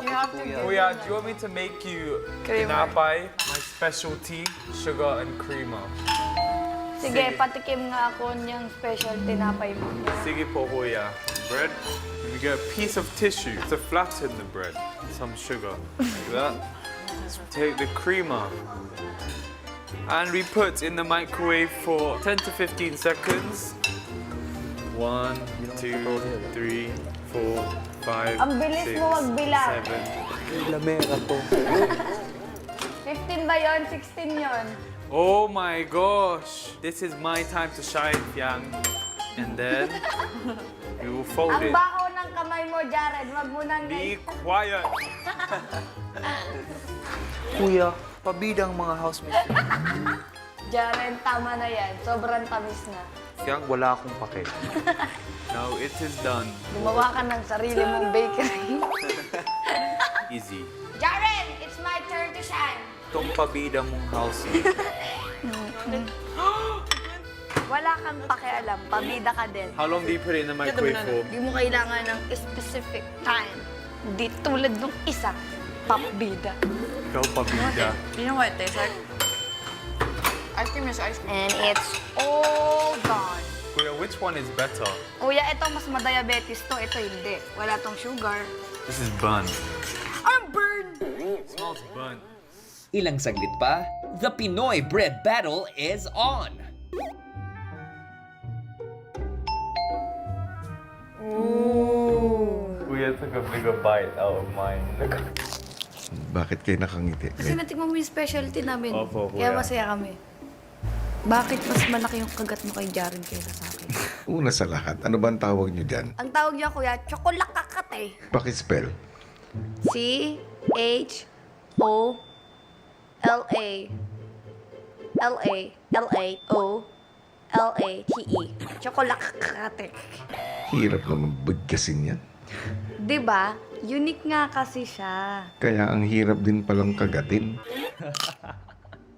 have to Oh yeah, do you want me to make you tinapay? My specialty, sugar and creamer. Sige, patikim nga ako niyang special tinapay mo. Sige po, kuya. Bread. We get a piece of tissue to flatten the bread. Some sugar, like that. Let's take the creamer. And we put in the microwave for 10 to 15 seconds. 1, 2, 3, 4, 5, Ang bilis 6, mo magbilang. 7. Lamera to. 15 ba yun? 16 yun. Oh my gosh! This is my time to shine, Fiang. And then we will fold Ang it. baho ng kamay mo, Jared. Wag mo nang... Be quiet. Kuya, pabida ang mga housemates. Jared, tama na yan. Sobrang tamis na. Fiang, wala akong pake. Now it is done. Gumawa ka ng sarili mong bakery. Easy. Jared, it's my turn to shine. Itong pabida mong housemate. Wala kang pakialam. Pabida ka din. How long do you put it in the microwave for? Hindi mo kailangan ng specific time. Di tulad nung isa, papbida. Ikaw pabida. You know what it tastes like? Ice cream is ice cream. And it's all gone. Kuya, which one is better? Kuya, ito mas madiabetes to. Ito hindi. Wala tong sugar. This is burnt. I'm burned! It smells burnt. Ilang saglit pa, the Pinoy bread battle is on! Kuya took a bigger bite out of mine. Bakit kayo nakangiti? Kasi natikman mo yung specialty namin. Opo, Kaya kuya. masaya kami. Bakit mas malaki yung kagat mo kay Jaren kaysa sa akin? Una sa lahat, ano ba ang tawag nyo dyan? Ang tawag niya, kuya, chocolate. Pakispell. C-H-O-L-A. L-A-L-A-O-L-A-T-E. Chocolate. Hirap naman bigkasin yan. Diba? Unique nga kasi siya. Kaya ang hirap din palang kagatin.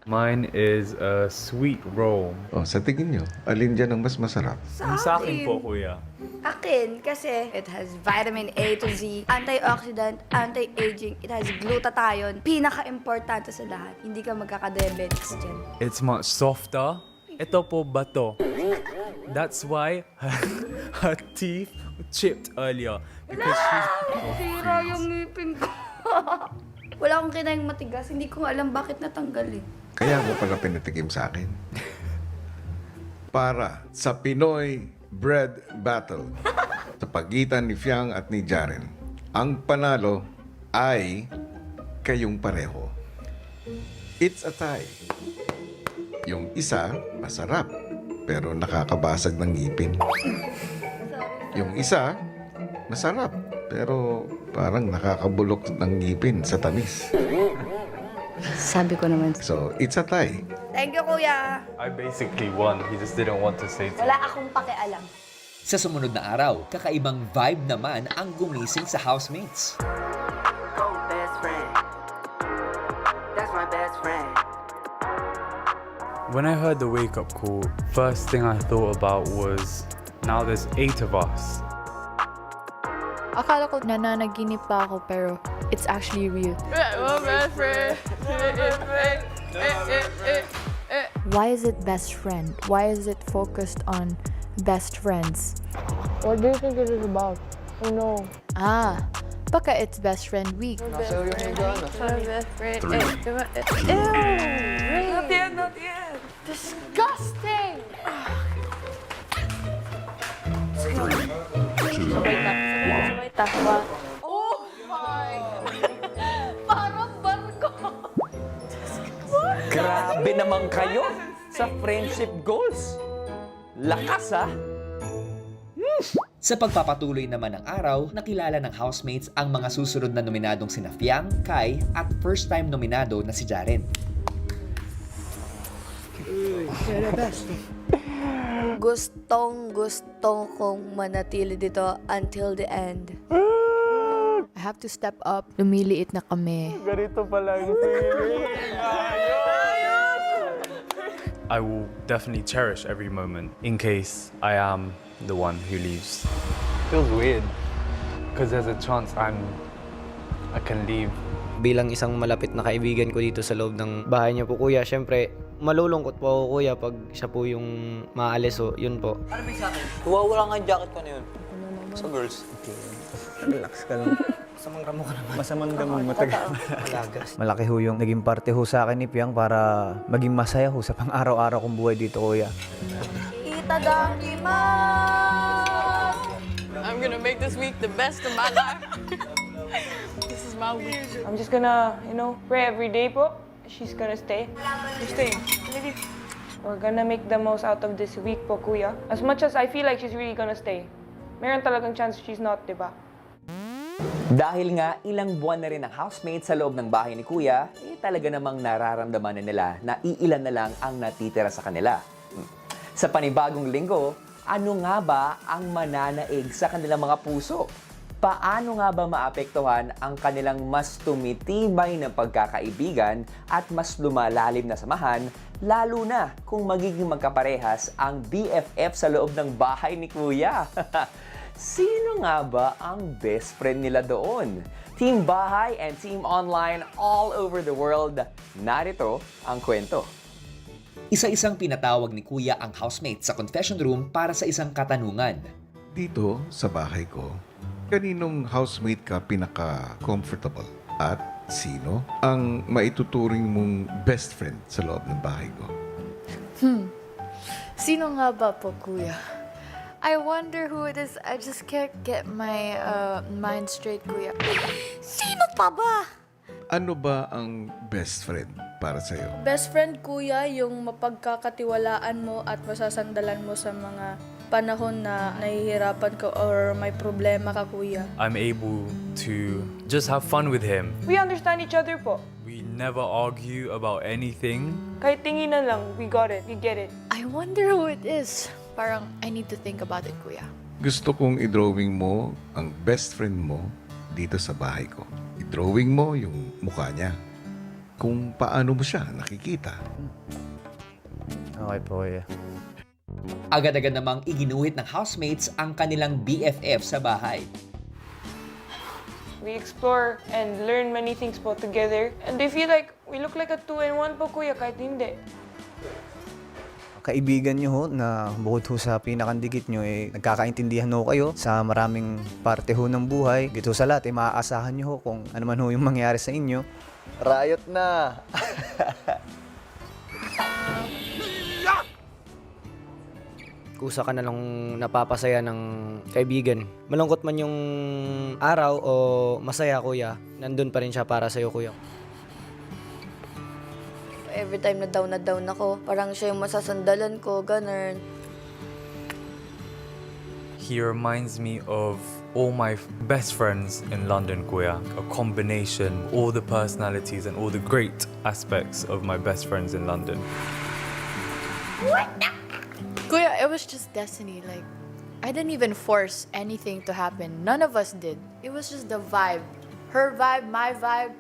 Mine is a sweet roll. O, sa tingin nyo, alin dyan ang mas masarap? Sa akin po, kuya. Akin, kasi it has vitamin A to Z, antioxidant, anti-aging, it has glutathione. Pinaka-importante sa lahat, hindi ka magkakadiabetes dyan. It's much softer. Ito po bato. That's why her teeth chipped earlier. Because Sira yung ngipin ko. Wala akong kinayang matigas, hindi ko alam bakit natanggal eh. Kaya mo pala pinatikim sa akin. Para sa Pinoy Bread Battle sa pagitan ni Fiang at ni Jaren, ang panalo ay kayong pareho. It's a tie. Yung isa, masarap, pero nakakabasag ng ngipin. Yung isa, masarap, pero parang nakakabulok ng ngipin sa tamis. Sabi ko naman. So, it's a tie. Thank you, kuya. I basically won. He just didn't want to say to me. Wala akong pakialam. Sa sumunod na araw, kakaibang vibe naman ang gumising sa housemates. Oh, best friend. That's my best friend. When I heard the wake-up call, first thing I thought about was, now there's 8 of us. Akala ko nananaginip pa ako pero it's actually real. Why is it best friend? Why is it focused on best friends? What do you think it is about? Oh no. Ah, baka it's best friend week. Nasa yung higa, Not yet. Disgusting! Oh my! Parang barko! Grabe naman kayo sa friendship goals. Lakas, ha? Sa pagpapatuloy naman ng araw, nakilala ng housemates ang mga susunod na nominadong sina Fiang, Kai at first-time nominado na si Jaren. Gustong kong manatili dito until the end. I have to step up. Lumiliit na kami. Ganito pala yung feeling. I will definitely cherish every moment in case I am the one who leaves. Feels weird because there's a chance I'm I can leave. Bilang isang malapit na kaibigan ko dito sa loob ng bahay niyo po, kuya, syempre, malulungkot po ako, kuya, pag siya po yung maalis, so yun po. Wala nga yung jacket ko na yun. Sa girls. Okay. Relax ka lang. Masamang ramo ka naman. Masamang ramo, matagal. Malagas. Malaki ho yung naging parte ho sa akin ni Piang para maging masaya ho sa pang-araw-araw kong buhay dito, kuya. I'm gonna make this week the best of my life. This is my week. I'm just gonna, you know, pray every day po. She's gonna stay. You're staying. We're gonna make the most out of this week po, kuya. As much as I feel like she's really gonna stay. Meron talagang chance she's not, di ba? Dahil nga ilang buwan na rin ang housemate sa loob ng bahay ni Kuya, talaga namang nararamdaman na nila na iilan na lang ang natitira sa kanila. Sa panibagong linggo, ano nga ba ang mananaig sa kanilang mga puso? Paano nga ba maapektuhan ang kanilang mas tumitibay na pagkakaibigan at mas lumalalim na samahan, lalo na kung magiging magkaparehas ang BFF sa loob ng bahay ni Kuya? Sino nga ba ang best friend nila doon? Team Bahay and Team Online all over the world. Narito ang kwento. Isa-isang pinatawag ni Kuya ang housemate sa confession room para sa isang katanungan. Dito sa bahay ko, kaninong housemate ka pinaka-comfortable? At sino ang maituturing mong best friend sa loob ng bahay ko? Sino nga ba po, kuya? I wonder who it is. I just can't get my mind straight, kuya. Sino pa ba? Ano ba ang best friend para sa'yo? Best friend, kuya, yung mapagkakatiwalaan mo at masasandalan mo sa mga panahon na nahihirapan ka or may problema ka, kuya. I'm able to just have fun with him. We understand each other po. We never argue about anything. Kahit tinginan lang, we got it, we get it. I wonder who it is. Parang, I need to think about it, kuya. Gusto kong i-drawing mo ang best friend mo dito sa bahay ko. I-drawing mo yung mukha niya. Kung paano mo siya nakikita. Okay po, kuya. Agad-agad namang iginuhit ng housemates ang kanilang BFF sa bahay. We explore and learn many things po together. And they feel like we look like a 2-in-1 po, kuya, kahit hindi. Kaibigan nyo ho na bukod ho sa pinakandikit nyo, nagkakaintindihan ho kayo sa maraming parte ho ng buhay. Dito sa lahat, maaasahan nyo ho kung ano man ho yung mangyari sa inyo. Riot na! Kusa ka na lang napapasaya ng kaibigan. Malungkot man yung araw o masaya, kuya, nandun pa rin siya para sa'yo, kuya. Every time na down ako, parang siya yung masasandalan ko, ganun. He reminds me of all my best friends in London, Kuya. A combination, all the personalities and all the great aspects of my best friends in London. Kuya, it was just destiny. Like, I didn't even force anything to happen. None of us did. It was just the vibe. Her vibe, my vibe.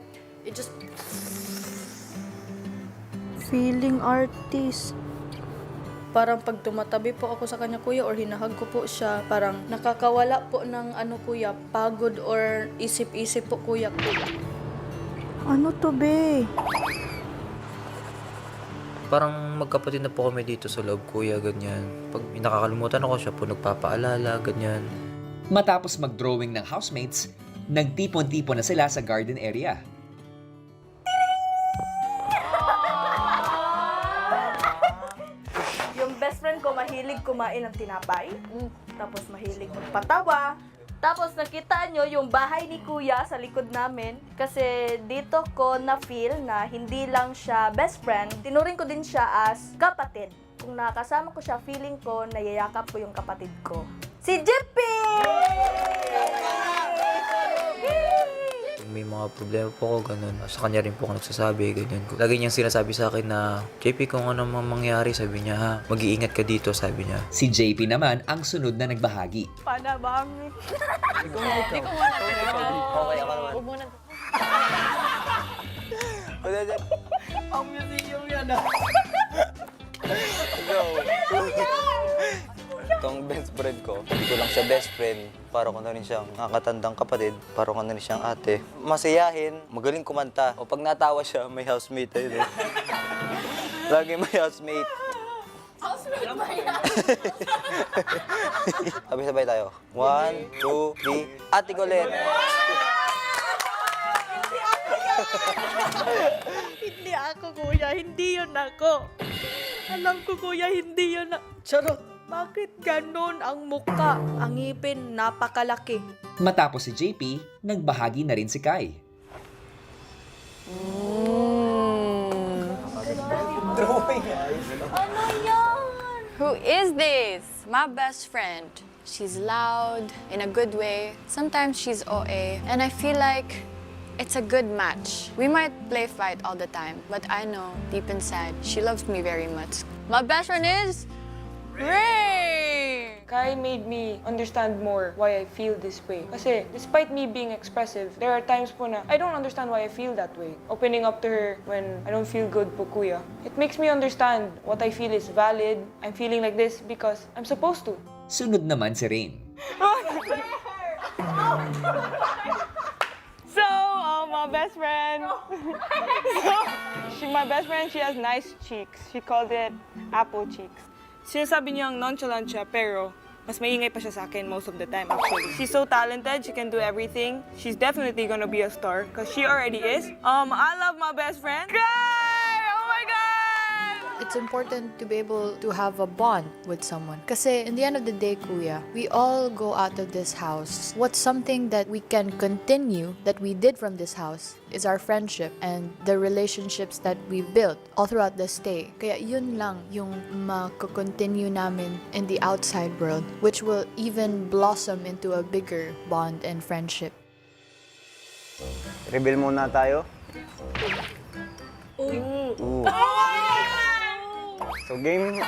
It just... Feeling artist. Parang pag tumatabi po ako sa kanya, kuya, or hinahag ko po siya, parang nakakawala po ng kuya, pagod or isip-isip po, kuya. Ano to, be? Parang magkapatid na po kami dito sa loob, kuya, ganyan. Pag nakakalimutan ako, siya po nagpapaalala, ganyan. Matapos mag-drawing ng housemates, nagtipon-tipon na sila sa garden area. Yung best friend ko, mahilig kumain ng tinapay. Tapos mahilig magpatawa. Tapos nakita nyo yung bahay ni Kuya sa likod namin. Kasi dito ko na-feel na hindi lang siya best friend, tinuring ko din siya as kapatid. Kung nakasama ko siya, feeling ko nayayakap ko yung kapatid ko. Si Jippy! May mga problema po ako, ganun. Sa kanya rin po ako nagsasabi, ganyan. Lagi niyang sinasabi sa akin na, JP, kung ano mang mangyari, sabi niya, ha, mag-iingat ka dito, sabi niya. Si JP naman ang sunod na nagbahagi. Panabang. Okay, ako naman. Huwag muna. Ang museum yan ah. Go. Itong best friend ko, hindi ko lang siya best friend. Para ko na rin siyang nakakatandang kapatid. Para ko na rin siyang ate. Masayahin, magaling kumanta. O pag natawa siya, may housemate tayo. Lagi may housemate. Housemate ba yan? Sabay-sabay tayo. 1, 2, 3. Ate Colette. Hindi ako, kuya. Hindi yun ako. Alam ko, kuya, hindi yun Charot. Bakit ganon ang muka? Ang ngipin, napakalaki. Matapos si JP, nagbahagi na rin si Kai. Who is this? My best friend. She's loud, in a good way. Sometimes she's OA. And I feel like it's a good match. We might play fight all the time, but I know, deep inside, she loves me very much. My best friend is Ray! Kai made me understand more why I feel this way. Kasi despite me being expressive, there are times po na I don't understand why I feel that way. Opening up to her when I don't feel good po, kuya. It makes me understand what I feel is valid. I'm feeling like this because I'm supposed to. Sunod naman si Rain. So, my best friend. My best friend, she has nice cheeks. She called it apple cheeks. Sinasabi niyang nonchalant siya, pero mas maingay pa siya sa akin most of the time, actually. She's so talented, she can do everything. She's definitely gonna be a star, because she already is. I love my best friend. Kai! Oh my God! It's important to be able to have a bond with someone. Kasi in the end of the day, kuya, we all go out of this house. What's something that we can continue that we did from this house is our friendship and the relationships that we've built all throughout the stay. Kaya yun lang yung mako-continue namin in the outside world, which will even blossom into a bigger bond and friendship. Reveal muna tayo. So game.